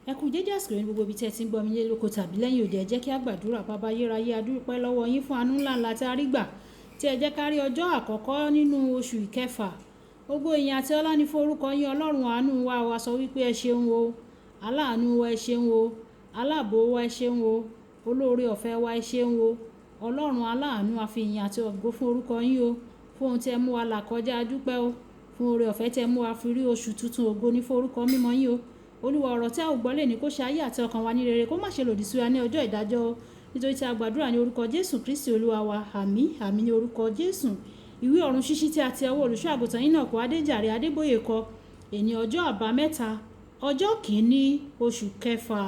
Ẹ kú dédé àsìkò ní gbogbo ibi tí ẹ ti ń gbọ́ mi lé lóko tàbí lẹ́yìn òde. Ẹ jẹ́ kí a gbàdúrà. Baba ayérayé, a dúpẹ́ lọ́wọ́ yín fún àánú ńlá tí a rí gbà, tí ẹ jẹ́ ká rí ọjọ́ àkọ́kọ́ nínú oṣù ìkẹfà. Gbogbo ìyìn àti ọlá ni fún orúkọ yín. Ọlọ́run àánú wa sọ wípé ẹ ṣeun o, aláàánú wa ẹ ṣeun o, aláàbò wa ẹ ṣeun o, olóore ọ̀fẹ́ wa ẹ ṣeun o. Ọlọ́run aláàánú, a fi ìyìn àti ògo fún orúkọ yín o, fún ohun tí ẹ mú wa là kọjá. A dúpẹ́ o fún oore ọ̀fẹ́ tí ẹ mú wa fi rí oṣù tuntun. Ògo ní fún orúkọ mímọ́ yín o. Olúwa, ọ̀rọ̀ tí a ò gbọ́ lè ní kó ṣe ayé àti ọkàn wa ní rere, kó má ṣe lòdì sí wa ní ọjọ́ ìdájọ́ o. Nítorí tí a gbàdúrà ní orúkọ Jésù Kristi Olúwa wa. Àmín, àmín ní orúkọ Jésù. Ìwé ọ̀run ṣíṣí tí a ti ọwọ́ olùṣọ́ àgùntàn Enoch Adéjàre Adébóyè kọ. Èní ọjọ́ àbámẹ́ta, ọjọ́ kìíní oṣù kẹfà.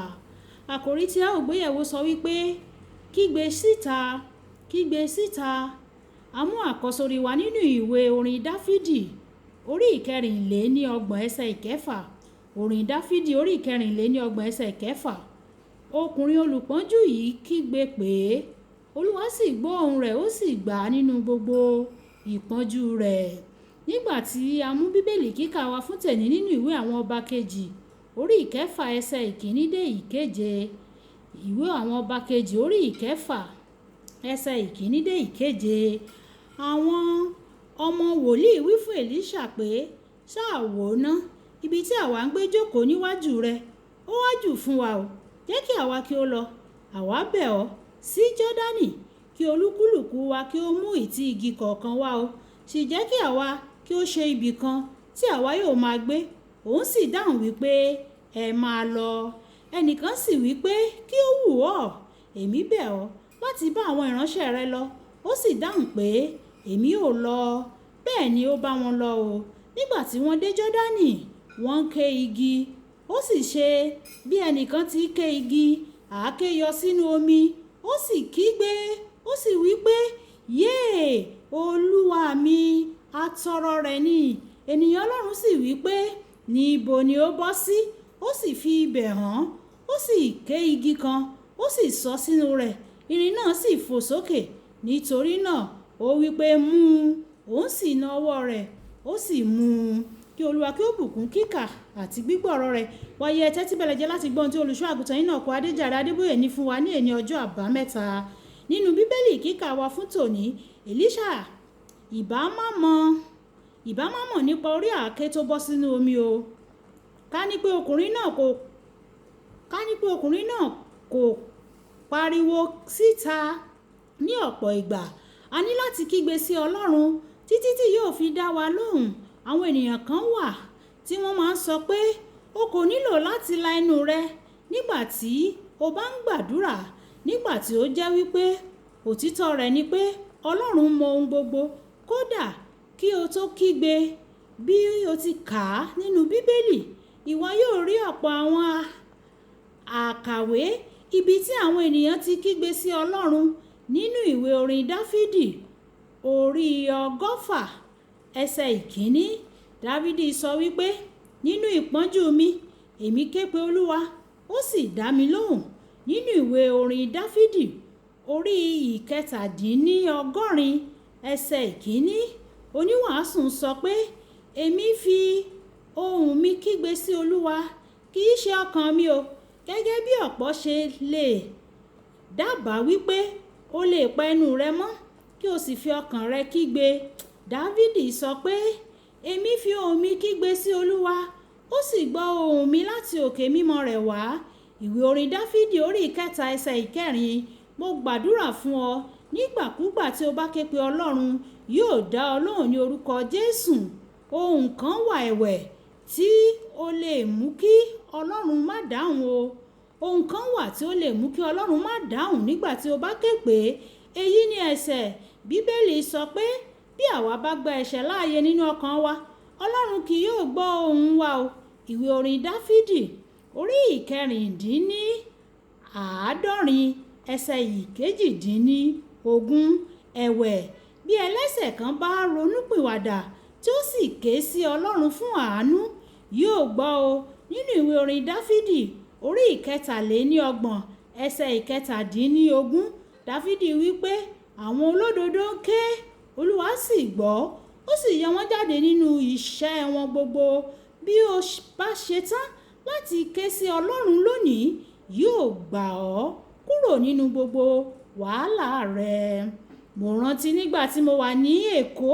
Àkòrí tí a ò gbéyẹ̀wò sọ wípé kígbe síta, kígbe síta. A mú àkọ́sórí wa nínú ìwé orin Dáfídì orí ìkẹrìnléníọgbọ̀n ẹsẹ̀ ìkẹfà. Orin Dáfídì orí ìkẹrìnléníọgbọ̀n ẹsẹ̀ ìkẹfà. Ọkùnrin olùpọ́njú yìí kígbe pé Olúwa sì gbọ́ ohùn rẹ̀, ó sì gbà á nínú gbogbo ìpọ́njú rẹ̀. Nígbà tí a mú bíbélì kíkà wa fún tẹ̀ní nínú ìwé àwọn ọba kejì orí ìkẹfà ẹsẹ̀ ìkíní dé ìkeje. Ìwé àwọn ọba kejì orí ìkẹfà ẹsẹ̀ ìkíní dé ìkeje. Àwọn ọmọ wòlíì wí fún Èlíṣà pé ṣáà wò ná, ibi tí àwa ń gbé jókòó níwájú rẹ, ó wá jù fún wa o. Jẹ́ kí àwa kí ó lọ, àwa bẹ̀ ọ́, sí Jọ́dánì, kí olúkúlùkù wa kí ó mú ìtí igi kọ̀ọ̀kan wá o. Sì jẹ́ kí àwa kí ó ṣe ibì kan tí àwa yóò máa gbé. Òun sì dáhùn wípé ẹ máa lọ. Ẹnìkan sì wípé kí ó wù ọ́, èmi bẹ̀ ọ́ láti bá àwọn ìránṣẹ́ rẹ lọ. Ó sì dáhùn pé èmi ò lọ. Bẹ́ẹ̀ ni ó bá wọn lọ o. Nígbà tí wọ́n dé Jọ́dánì, wọ́n ń ké igi. Ó sì ṣe bí ẹnìkan ti ké igi, àáké yọ sínú omi. Ó sì kígbe, ó sì wí pé yéè, olúwa mi, atọrọ rẹ̀ ni. Ènìyàn Ọlọ́run sì wí pé níbo ni ó bọ́ sí? Ó sì fi ibẹ̀ hàn. Ó sì ké igi kan, ó sì sọ sínú rẹ̀. Irin náà sì fò sókè. Nítorí náà ó wí pé mú un. Òun sì na ọwọ́ rẹ̀, ó sì mú un. Kí Olúwa kí ó bùkún kíkà àti gbígbọ́ ọ̀rọ̀ rẹ̀. Wáyé ẹ tẹ́tí bẹ̀lẹ̀ jẹ́ láti gbọ́ ohun tí olùṣọ́ àgùntàn Enoch Adéjàre Adébóyè ní fún wa ní èní ọjọ́ àbámẹ́ta. Nínú bíbélì kíkà wa fún tòní, Èlíṣà ìbá má mọ̀ nípa orí àáké tó bọ́ sínú omi o. Ká ní pé ọkùnrin náà kò pariwo síta ní ọ̀pọ̀ ìgbà. A ní láti kígbe sí Ọlọ́run títí tí yóò fi dá wa lóhùn. Àwọn ènìyàn kan wà tí wọ́n máa ń sọ pé o kò nílò láti la ẹnu rẹ nígbà tí o bá ń gbàdúrà, nígbà tí ó jẹ́ wípé òtítọ́ rẹ̀ ni pé Ọlọ́run mọ ohun gbogbo. Kódà kí o tó kígbe, bí o ti kà á nínú bíbélì, ìwọ yóò rí ọ̀pọ̀ àwọn àkàwé ibi tí àwọn ènìyàn ti kígbe sí Ọlọ́run. Nínú ìwé orin Dáfídì orí 100 ẹsẹ̀ ìkíní, Dáfídì sọ wípé nínú ìpọ́njú mi, èmi ké pe Olúwa, ó sì dá mi lóhùn. Nínú ìwé orin Dáfídì orí 170 ẹsẹ̀ ìkíní, oníwàásù sọ pé èmi fi ohùn mi kígbe sí Olúwa, kì í ṣe ọkàn mi o. Gẹ́gẹ́ bí ọ̀pọ̀ ṣe lè dábàá wípé o lè pa ẹnu rẹ mọ́ kí o sì fi ọkàn rẹ kígbe. Dáfídì sọ pé èmi fi ohùn mi kígbe sí Olúwa, ó sì gbọ́ ohùn mi láti òkè mímọ́ rẹ̀ wá. Ìwé orin Dáfídì orí 1 ẹsẹ̀ ìkẹrin. Mo gbàdúrà fún ọ, nígbàkúgbà tí o bá ké pe Ọlọ́run, yóò dá ọ lóhùn ní orúkọ Jésù. Ohun kan wà ẹ̀wẹ̀ tí ó lè mú kí Ọlọ́run má dáhùn o. Ohun kan wà tí ó lè mú kí Ọlọ́run má dáhùn nígbà tí o bá ké pè é. Èyí ni ẹ̀ṣẹ̀. Bíbélì sọ pé bí àwa bá gba ẹ̀ṣẹ̀ láàyè nínú ọkàn wa, Ọlọ́run kì yóò gbọ́ ohùn wa o. Ìwé orin Dáfídì orí 170 ẹsẹ̀ 18. Ẹ̀wẹ̀, bí ẹlẹ́ṣẹ̀ kan bá ronúpìwàdà tí ó sì ké sí Ọlọ́run fún àánú, yóò gbọ́ o. Nínú ìwé orin Dáfídì orí 33 ẹsẹ̀ 17, Dáfídì wípé àwọn olódodo ń ké, Olúwa sì gbọ́, ó sì yọ wọ́n jáde nínú iṣẹ́ wọn gbogbo. Bí o bá ṣe tán láti ké sí Ọlọ́run lónìí yóò gbà ọ́ kúrò nínú gbogbo wàhálà rẹ. Mo rántí nígbà tí mo wà ní Èkó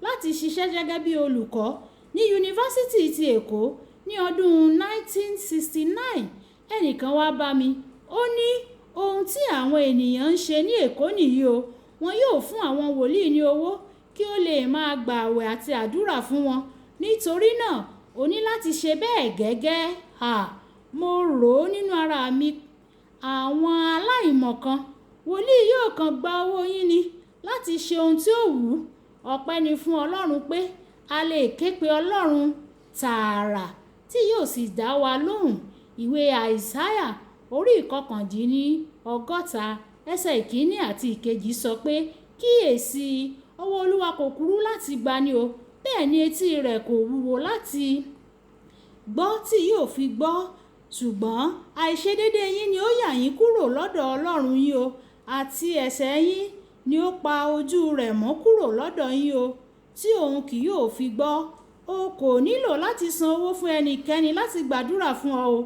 láti ṣiṣẹ́ gẹ́gẹ́ bí olùkọ́ ní yunifásítì ti Èkó ní ọdún 1969. Ẹnìkan wá bá mi, ó ní ohun tí àwọn ènìyàn ń ṣe ní Èkó nìyí o, wọn yóò fún àwọn wòlíì ní owó kí ó lè máa gba àwẹ̀ àti àdúrà fún wọn, nítorí náà o ní láti ṣe bẹ́ẹ̀ gẹ́gẹ́. Mo rò ó nínú ara mi, àwọn aláìmọ̀kan, wòlíì yóò kàn gba owó yín ni láti ṣe ohun tí ó wù ú. Ọpẹ́ ni fún Ọlọ́run pé a lè ké pe Ọlọ́run tààrà tí yóò sì dá wa lóhùn. Ìwé Àìsáyà orí 61 ẹsẹ̀ 1 àti 2 sọ pé, kíyèsí, ọwọ́ Olúwa kò kúrú láti gbani o, bẹ́ẹ̀ ni etí rẹ̀ kò wúwo láti gbọ́ tí yóò fi gbọ́. Ṣùgbọ́n àìṣedéédé yín ni ó yà yín kúrò lọ́dọ̀ Ọlọ́run yín o, àti ẹ̀ṣẹ̀ yín ni ó pa ojú rẹ̀ mọ́ kúrò lọ́dọ̀ yín o, tí òun kì yóò fi gbọ́. O kò nílò láti san owó fún ẹnikẹ́ni láti gbàdúrà fún ọ o.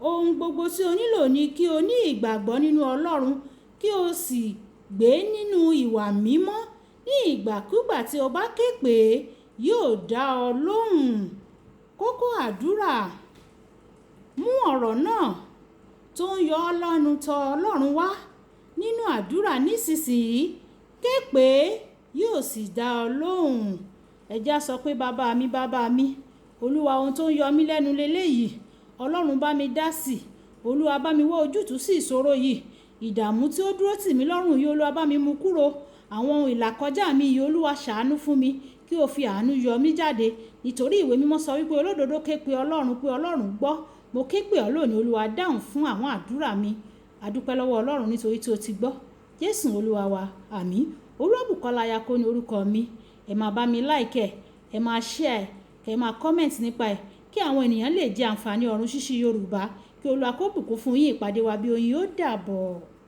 Ohun gbogbo tí o nílò ni kí o ní ìgbàgbọ́ nínú Ọlọ́run, kí o sì gbé nínú ìwà mímọ́. Ní ìgbàkúgbà tí o bá ké pè é, yóò dá ọ lóhùn. Kókó àdúrà: mú ọ̀rọ̀ náà tó ń yọ ọ́ lẹ́nu tọ̀ Ọlọ́run wá nínú àdúrà nísinsìnyí. Ké pè é, yóò sì dá ọ lóhùn. Ẹ jẹ́ á sọ pé bàbá mi, Olúwa, ohun tó ń yọ mí lẹ́nu leléyìí, Ọlọ́run bá mi dá sí. Olúwa bá mi wá ojútùú sí ìṣòro yìí. Ìdààmú tí ó dúró tì mí lọ́rùn yìí, Olúwa bá mi mú kúrò. Àwọn ohun ìlàkọjá mi yìí, Olúwa ṣàánú fún mi, kí o fi àánú yọ mí jáde. Nítorí ìwé mímọ́ sọ wípé olódodo ké pe Ọlọ́run, pé Ọlọ́run gbọ́. Mo ké pè ọ́ lónìí, Olúwa dáhùn fún àwọn àdúrà mi. A dúpẹ́ lọ́wọ́ Ọlọ́run nítorí tí o ti gbọ́. Jésù Olúwa wa, àmín. Olúwabùkọ́lá Ayako ni orúkọ mi. Ẹ máa bá mi like, ẹ máa share, ẹ máa comment nípa ẹ̀, kí àwọn ènìyàn lè jẹ àǹfààní ọ̀run ṣíṣí Yorùbá. Kí Olúwa kó bùkún fún yín. Ìpàdé wa bí oyin ó dàbọ̀.